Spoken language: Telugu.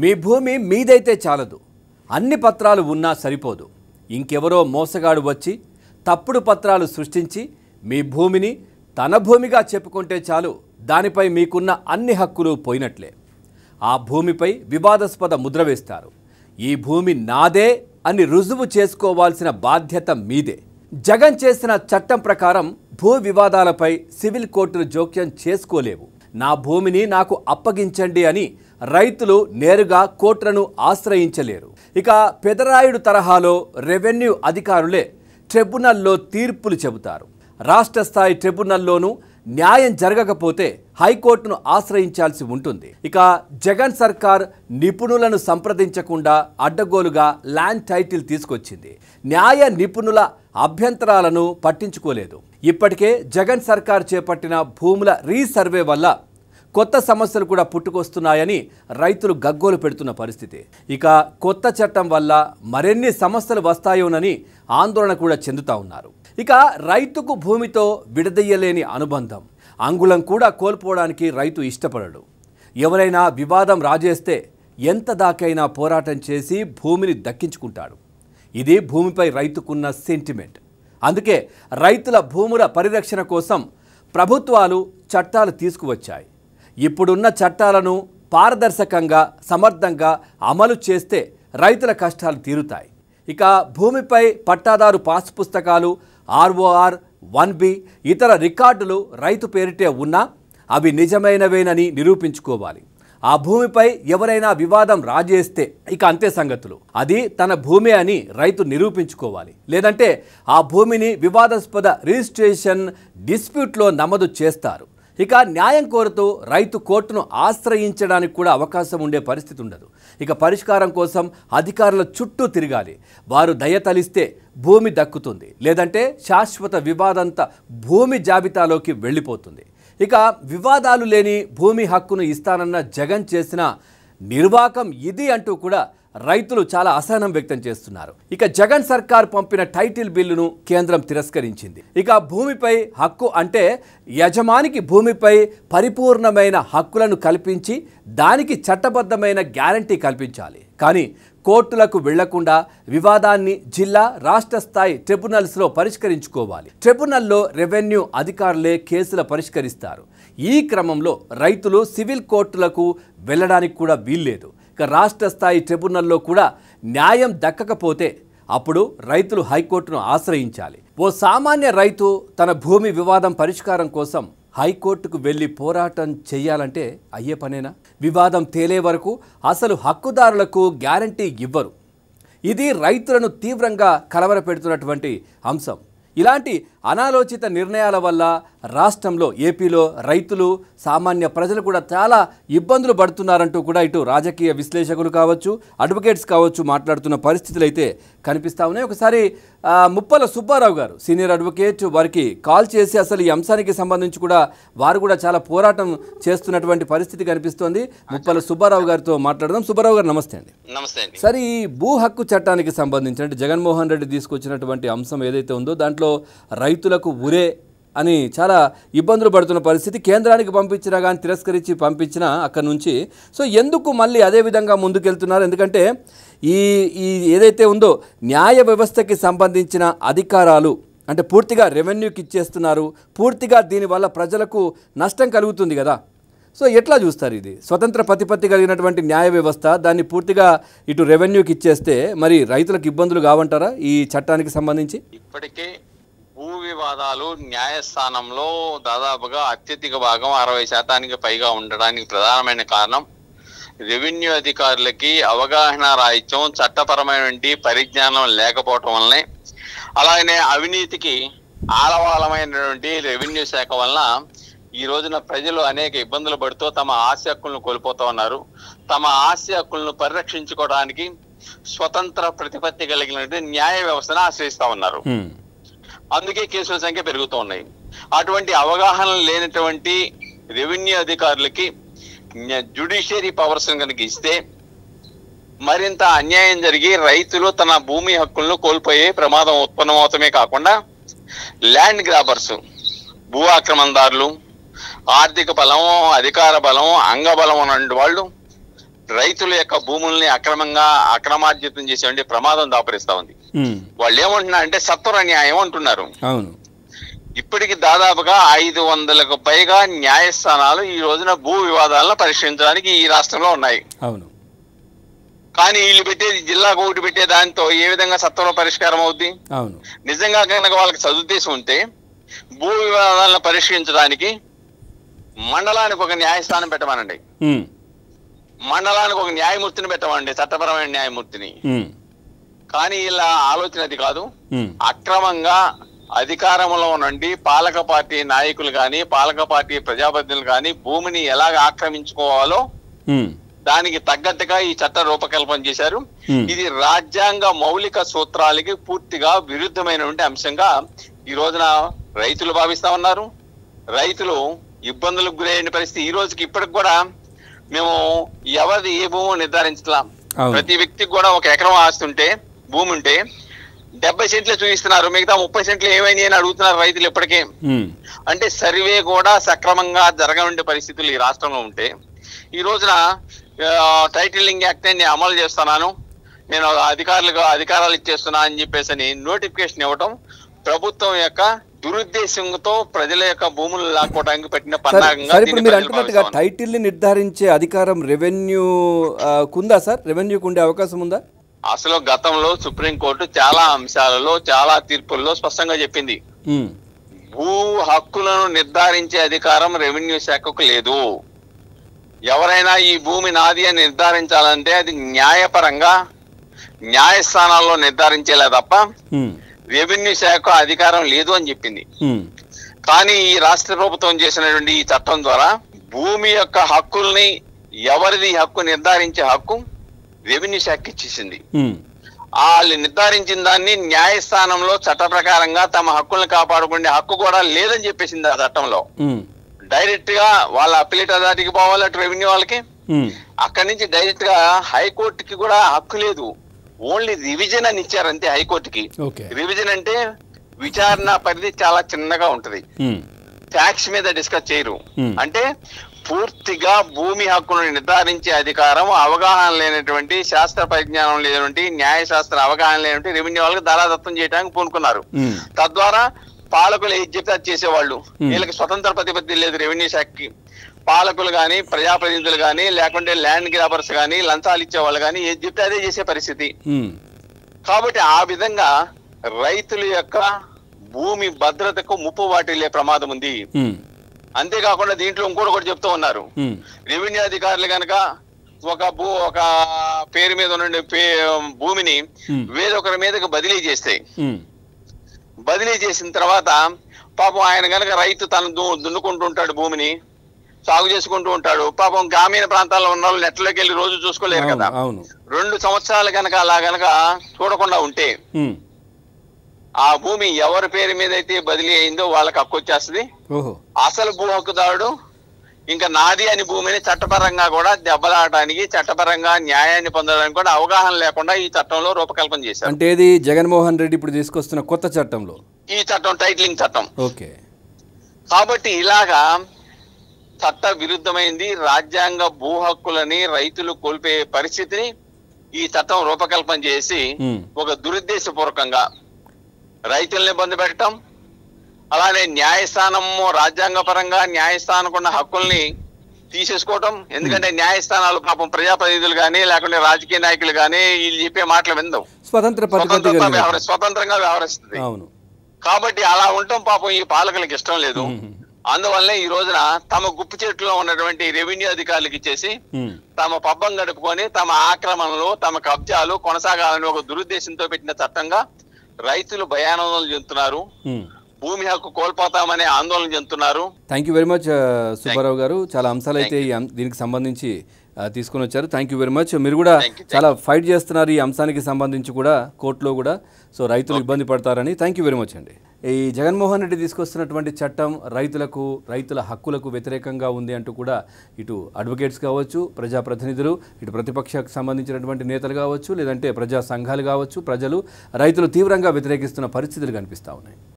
మీ భూమి మీదైతే చాలదు, అన్ని పత్రాలు ఉన్నా సరిపోదు. ఇంకెవరో మోసగాడు వచ్చి తప్పుడు పత్రాలు సృష్టించి మీ భూమిని తన భూమిగా చెప్పుకుంటే చాలు, దానిపై మీకున్న అన్ని హక్కులు పోయినట్లే. ఆ భూమిపై వివాదాస్పద ముద్ర వేస్తారు. ఈ భూమి నాదే అని రుజువు చేసుకోవాల్సిన బాధ్యత మీదే. జగన్ చేసిన చట్టం ప్రకారం భూ వివాదాలపై సివిల్ కోర్టులు జోక్యం చేసుకోలేవు. నా భూమిని నాకు అప్పగించండి అని రైతులు నేరుగా కోర్టులను ఆశ్రయించలేరు. ఇక పెదరాయుడు తరహాలో రెవెన్యూ అధికారులే ట్రిబ్యునల్లో తీర్పులు చెబుతారు. రాష్ట్ర స్థాయి ట్రిబ్యునల్లోనూ న్యాయం జరగకపోతే హైకోర్టును ఆశ్రయించాల్సి ఉంటుంది. ఇక జగన్ సర్కార్ నిపుణులను సంప్రదించకుండా అడ్డగోలుగా ల్యాండ్ టైటిల్ తీసుకొచ్చింది. న్యాయ నిపుణుల అభ్యంతరాలను పట్టించుకోలేదు. ఇప్పటికే జగన్ సర్కార్ చేపట్టిన భూముల రీసర్వే వల్ల కొత్త సమస్యలు కూడా పుట్టుకొస్తున్నాయని రైతులు గగ్గోలు పెడుతున్న పరిస్థితి. ఇక కొత్త చట్టం వల్ల మరెన్ని సమస్యలు వస్తాయోనని ఆందోళన కూడా చెందుతూ ఉన్నారు. ఇక రైతుకు భూమితో విడదీయలేని అనుబంధం, అంగుళం కూడా కోల్పోవడానికి రైతు ఇష్టపడడు. ఎవరైనా వివాదం రాజేస్తే ఎంత దాకైనా పోరాటం చేసి భూమిని దక్కించుకుంటాడు. ఇది భూమిపై రైతుకున్న సెంటిమెంట్. అందుకే రైతుల భూముల పరిరక్షణ కోసం ప్రభుత్వాలు చట్టాలు తీసుకువచ్చాయి. ఇప్పుడున్న చట్టాలను పారదర్శకంగా సమర్థంగా అమలు చేస్తే రైతుల కష్టాలు తీరుతాయి. ఇక భూమిపై పట్టాదారు పాస్ పుస్తకాలు, ROR 1B ఇతర రికార్డులు రైతు పేరిటే ఉన్నా అవి నిజమైనవేనని నిరూపించుకోవాలి. ఆ భూమిపై ఎవరైనా వివాదం రాజేస్తే ఇక అంతే సంగతులు. అది తన భూమి అని రైతు నిరూపించుకోవాలి. లేదంటే ఆ భూమిని వివాదాస్పద రిజిస్ట్రేషన్ డిస్ప్యూట్లో నమోదు చేస్తారు. ఇక న్యాయం కోరుతూ రైతు కోర్టును ఆశ్రయించడానికి కూడా అవకాశం ఉండే పరిస్థితి ఉండదు. ఇక పరిష్కారం కోసం అధికారుల చుట్టూ తిరగాలి. వారు దయతలిస్తే భూమి దక్కుతుంది, లేదంటే శాశ్వత వివాదంత భూమి జాబితాలోకి వెళ్ళిపోతుంది. ఇక వివాదాలు లేని భూమి హక్కును ఇస్తానన్న జగన్ చేసిన నిర్వాకం ఇది అంటూ కూడా రైతులు చాలా అసహనం వ్యక్తం చేస్తున్నారు. ఇక జగన్ సర్కార్ పంపిన టైటిల్ బిల్లును కేంద్రం తిరస్కరించింది. ఇక భూమిపై హక్కు అంటే యజమానికి భూమిపై పరిపూర్ణమైన హక్కులను కల్పించి దానికి చట్టబద్ధమైన గ్యారంటీ కల్పించాలి. కానీ కోర్టులకు వెళ్లకుండా వివాదాన్ని జిల్లా రాష్ట్ర స్థాయి ట్రిబ్యునల్స్లో పరిష్కరించుకోవాలి. ట్రిబ్యునల్లో రెవెన్యూ అధికారులే కేసులు పరిష్కరిస్తారు. ఈ క్రమంలో రైతులు సివిల్ కోర్టులకు వెళ్లడానికి కూడా వీల్లేదు. ఇక రాష్ట్ర స్థాయి ట్రిబ్యునల్లో కూడా న్యాయం దక్కకపోతే అప్పుడు రైతులు హైకోర్టును ఆశ్రయించాలి. ఓ సామాన్య రైతు తన భూమి వివాదం పరిష్కారం కోసం హైకోర్టుకు వెళ్ళి పోరాటం చేయాలంటే అయ్యే పనేనా? వివాదం తేలే వరకు అసలు హక్కుదారులకు గ్యారంటీ ఇవ్వరు. ఇది రైతులను తీవ్రంగా కలవరపెడుతున్నటువంటి అంశం. ఇలాంటి అనాలోచిత నిర్ణయాల వల్ల రాష్ట్రంలో ఏపీలో రైతులు సామాన్య ప్రజలు కూడా చాలా ఇబ్బందులు పడుతున్నారంటూ కూడా ఇటు రాజకీయ విశ్లేషకులు కావచ్చు, అడ్వకేట్స్ కావచ్చు మాట్లాడుతున్న పరిస్థితులు అయితే కనిపిస్తూ ఉన్నాయి. ఒకసారి ముప్పల సుబ్బారావు గారు సీనియర్ అడ్వకేట్, వారికి కాల్ చేసి అసలు ఈ అంశానికి సంబంధించి కూడా వారు కూడా చాలా పోరాటం చేస్తున్నటువంటి పరిస్థితి కనిపిస్తోంది. ముప్పల సుబ్బారావు గారితో మాట్లాడదాం. సుబ్బారావు గారు నమస్తే అండి. నమస్తే అండి. సరే, ఈ భూ హక్కు చట్టానికి సంబంధించి అంటే జగన్మోహన్ రెడ్డి తీసుకొచ్చినటువంటి అంశం ఏదైతే ఉందో దాంట్లో రైతులకు ఉరే అని చాలా ఇబ్బందులు పడుతున్న పరిస్థితి. కేంద్రానికి పంపించినా కానీ తిరస్కరించి పంపించినా అక్కడి నుంచి సో ఎందుకు మళ్ళీ అదే విధంగా ముందుకెళ్తున్నారు? ఎందుకంటే ఈ ఏదైతే ఉందో న్యాయ వ్యవస్థకి సంబంధించిన అధికారాలు అంటే పూర్తిగా రెవెన్యూకి ఇచ్చేస్తున్నారు. పూర్తిగా దీనివల్ల ప్రజలకు నష్టం కలుగుతుంది కదా. సో ఎట్లా చూస్తారు? ఇది స్వతంత్ర ప్రతిపత్తి కలిగినటువంటి న్యాయ వ్యవస్థ, దాన్ని పూర్తిగా ఇటు రెవెన్యూకి ఇచ్చేస్తే మరి రైతులకు ఇబ్బందులు కావంటారా ఈ చట్టానికి సంబంధించి? ఇప్పటికే భూ వివాదాలు న్యాయస్థానంలో దాదాపుగా అత్యధిక భాగం 60% పైగా ఉండడానికి ప్రధానమైన కారణం రెవెన్యూ అధికారులకి అవగాహన రాహిత్యం, చట్టపరమైన పరిజ్ఞానం లేకపోవటం వల్లనే, అలాగనే అవినీతికి ఆలవాలమైనటువంటి రెవెన్యూ శాఖ వలన ఈ రోజున ప్రజలు అనేక ఇబ్బందులు పడుతూ తమ ఆస్తి హక్కులను కోల్పోతూ ఉన్నారు. తమ ఆస్తి హక్కులను పరిరక్షించుకోవడానికి స్వతంత్ర ప్రతిపత్తి కలిగినటువంటి న్యాయ వ్యవస్థను ఆశ్రయిస్తా ఉన్నారు. అందుకే కేసుల సంఖ్య పెరుగుతూ ఉన్నాయి. అటువంటి అవగాహన లేనటువంటి రెవెన్యూ అధికారులకి జ్యుడిషియరీ పవర్స్ కనుక ఇస్తే మరింత అన్యాయం జరిగి రైతులు తన భూమి హక్కులను కోల్పోయే ప్రమాదం ఉత్పన్నమవుతమే కాకుండా ల్యాండ్ గ్రాబర్స్, భూ ఆక్రమణదారులు, ఆర్థిక బలం, అధికార బలం, అంగబలం అన్న వాళ్ళు రైతుల యొక్క భూముల్ని అక్రమార్జితం చేసే ప్రమాదం దాపరిస్తా ఉంది. వాళ్ళు ఏమంటున్నారు అంటే సత్వర న్యాయం అంటున్నారు. అవును, ఇప్పటికి దాదాపుగా 500కు పైగా న్యాయస్థానాలు ఈ రోజున భూ వివాదాలను పరిష్కరించడానికి ఈ రాష్ట్రంలో ఉన్నాయి. అవును, కానీ వీళ్ళు పెట్టేది జిల్లాకు ఒకటి పెట్టే దాంతో ఏ విధంగా సత్వర పరిష్కారం అవుద్ది? అవును, నిజంగా కనుక వాళ్ళకి సదుద్దేశం ఉంటే భూ వివాదాలను పరిష్కరించడానికి మండలానికి ఒక న్యాయస్థానం పెట్టమనండి, మండలానికి ఒక న్యాయమూర్తిని పెట్టమండి, చట్టపరమైన న్యాయమూర్తిని. కానీ ఇలా ఆలోచన అది కాదు. అక్రమంగా అధికారంలో నుండి పాలక పార్టీ నాయకులు కానీ పాలక పార్టీ ప్రజాప్రతినిధులు కానీ భూమిని ఎలాగ ఆక్రమించుకోవాలో దానికి తగ్గట్టుగా ఈ చట్ట రూపకల్పన చేశారు. ఇది రాజ్యాంగ మౌలిక సూత్రాలకి పూర్తిగా విరుద్ధమైనటువంటి అంశంగా ఈ రోజున రైతులు భావిస్తా ఉన్నారు. రైతులు ఇబ్బందులకు గురైన పరిస్థితి ఈ రోజుకి ఇప్పటికి కూడా మేము ఎవరిది ఏ భూమో నిర్ధారించలేం. ప్రతి వ్యక్తికి కూడా ఒక ఎకరం ఆస్తుంటే భూమి ఉంటే 70 సెంట్లే చూపిస్తున్నారు, మిగతా 30 సెంట్లు ఏమైంది అని అడుగుతున్నారు రైతులు ఇప్పటికే. అంటే సర్వే కూడా సక్రమంగా జరగనుండే పరిస్థితులు ఈ రాష్ట్రంలో ఉంటే ఈ రోజున టైటిలింగ్ యాక్ట్ నేను అమలు చేస్తున్నాను, నేను అధికారాలు ఇచ్చేస్తున్నా అని చెప్పేసి నోటిఫికేషన్ ఇవ్వటం ప్రభుత్వం యొక్క దురుద్దేశంతో ప్రజల యొక్క భూములు లాక్కోవడానికి పెట్టిన పన్నాగంగా. టైటిల్ ని నిర్ధారించే అధికారం రెవెన్యూ కుందా సార్? రెవెన్యూకు ఉండే అవకాశం ఉందా? అసలు గతంలో సుప్రీంకోర్టు చాలా అంశాలలో చాలా తీర్పుల్లో స్పష్టంగా చెప్పింది, భూ హక్కులను నిర్ధారించే అధికారం రెవెన్యూ శాఖకు లేదు. ఎవరైనా ఈ భూమి నాది అని నిర్ధారించాలంటే అది న్యాయపరంగా న్యాయస్థానాల్లో నిర్ధారించేలా తప్ప రెవెన్యూ శాఖ అధికారం లేదు అని చెప్పింది. కానీ ఈ రాష్ట్ర ప్రభుత్వం చేసినటువంటి ఈ చట్టం ద్వారా భూమి యొక్క హక్కుల్ని ఎవరిది హక్కు నిర్ధారించే హక్కు రెవెన్యూ శాఖకి ఇచ్చేసింది. వాళ్ళు నిర్ధారించిన దాన్ని న్యాయస్థానంలో చట్ట ప్రకారంగా తమ హక్కుల్ని కాపాడుకునే హక్కు కూడా లేదని చెప్పేసింది ఆ చట్టంలో. డైరెక్ట్ గా వాళ్ళ అప్పీలేట్ అథారిటీకి పోవాలి అటు రెవెన్యూ వాళ్ళకి, అక్కడి నుంచి డైరెక్ట్ గా హైకోర్టుకి కూడా హక్కు లేదు. ఓన్లీ రివిజన్ అని ఇచ్చారు అంతే హైకోర్టుకి. రివిజన్ అంటే విచారణ పరిధి చాలా చిన్నగా ఉంటది, ఫ్యాక్ట్స్ మీద డిస్కస్ చేయరు. అంటే పూర్తిగా భూమి హక్కులను నిర్ధారించే అధికారం అవగాహన లేనటువంటి శాస్త్ర పరిజ్ఞానం లేనటువంటి న్యాయశాస్త్ర అవగాహన లేనటువంటి రెవెన్యూ వాళ్ళకి దారాదత్తం చేయడానికి పూనుకున్నారు. తద్వారా పాలకులు ఏది చెప్తే అది చేసేవాళ్ళు. వీళ్ళకి స్వతంత్ర ప్రతిపత్తి లేదు రెవెన్యూ శాఖకి. పాలకులు గాని ప్రజాప్రతినిధులు గాని లేకుంటే ల్యాండ్ గ్రాబర్స్ గాని లంచాలు ఇచ్చే వాళ్ళు గాని ఏది చెప్తే అదే చేసే పరిస్థితి. కాబట్టి ఆ విధంగా రైతుల యొక్క భూమి భద్రతకు ముప్పు వాటిల్లే ప్రమాదం ఉంది. అంతేకాకుండా దీంట్లో ఇంకోటి కూడా చెప్తూ ఉన్నారు, రెవెన్యూ అధికారులు కనుక ఒక పేరు మీద ఉన్న భూమిని వేరొకరి మీదకి బదిలీ చేస్తే, బదిలీ చేసిన తర్వాత పాపం ఆయన కనుక రైతు తను దున్నుకుంటూ ఉంటాడు, భూమిని సాగు చేసుకుంటూ ఉంటాడు. పాపం గ్రామీణ ప్రాంతాల్లో ఉన్న వాళ్ళు నెట్లోకి వెళ్ళి రోజు చూసుకోలేరు కదా. 2 సంవత్సరాలు కనుక అలా కనుక చూడకుండా ఉంటే ఆ భూమి ఎవరి పేరు మీద అయితే బదిలీ అయిందో వాళ్ళకి హక్కు వచ్చేస్తుంది. అసలు భూ హక్కుదారుడు ఇంకా నాది అని భూమిని చట్టపరంగా కూడా దెబ్బలాడటానికి చట్టపరంగా న్యాయాన్ని పొందడానికి కూడా అవగాహన లేకుండా ఈ చట్టంలో రూపకల్పన చేశారు. అంటే ఇది జగన్మోహన్ రెడ్డి ఇప్పుడు తీసుకొస్తున్న కొత్త చట్టంలో ఈ చట్టం టైటిలింగ్ చట్టం. కాబట్టి ఇలాగా చట్ట విరుద్ధమైంది, రాజ్యాంగ భూ హక్కులని రైతులు కోల్పోయే పరిస్థితిని ఈ చట్టం రూపకల్పన చేసి ఒక దురుద్దేశపూర్వకంగా రైతుల్ని ఇబ్బంది పెట్టడం, అలానే న్యాయస్థానము రాజ్యాంగ పరంగా న్యాయస్థానకున్న హక్కుల్ని తీసేసుకోవటం. ఎందుకంటే న్యాయస్థానాలు పాపం ప్రజాప్రతినిధులు గానీ లేకుంటే రాజకీయ నాయకులు గానీ వీళ్ళు చెప్పే మాటలు విందాం, స్వతంత్రంగా వ్యవహరిస్తుంది. కాబట్టి అలా ఉండటం పాపం ఈ పాలకులకు ఇష్టం లేదు. అందువల్లే ఈ రోజున తమ గుప్పు చేతుల్లో ఉన్నటువంటి రెవెన్యూ అధికారులకు ఇచ్చేసి తమ పబ్బం గడుపుకొని తమ ఆక్రమణలు తమ కబ్జాలు కొనసాగాలని ఒక దురుద్దేశంతో పెట్టిన చట్టంగా రైతులు భయానందనలు చెందుతున్నారు, భూమి హక్కు కోల్పోతామనే ఆందోళన చెందుతున్నారు. Thank you very much Subbarao గారు. చాలా అంశాలు అయితే దీనికి సంబంధించి తీసుకొని వచ్చారు. Thank you very much. మీరు కూడా చాలా ఫైట్ చేస్తున్నారు ఈ అంశానికి సంబంధించి కూడా కోర్టులో కూడా. సో రైతులు ఇబ్బంది పడతారని. థ్యాంక్ యూ వెరీ మచ్ అండి. ఈ జగన్మోహన్ రెడ్డి తీసుకొస్తున్నటువంటి చట్టం రైతుల హక్కులకు వ్యతిరేకంగా ఉంది అంటూ కూడా ఇటు అడ్వకేట్స్ కావచ్చు, ప్రజాప్రతినిధులు, ఇటు ప్రతిపక్షకు సంబంధించినటువంటి నేతలు కావచ్చు, లేదంటే ప్రజా సంఘాలు కావచ్చు, ప్రజలు రైతులు తీవ్రంగా వ్యతిరేకిస్తున్న పరిస్థితులు కనిపిస్తూ ఉన్నాయి.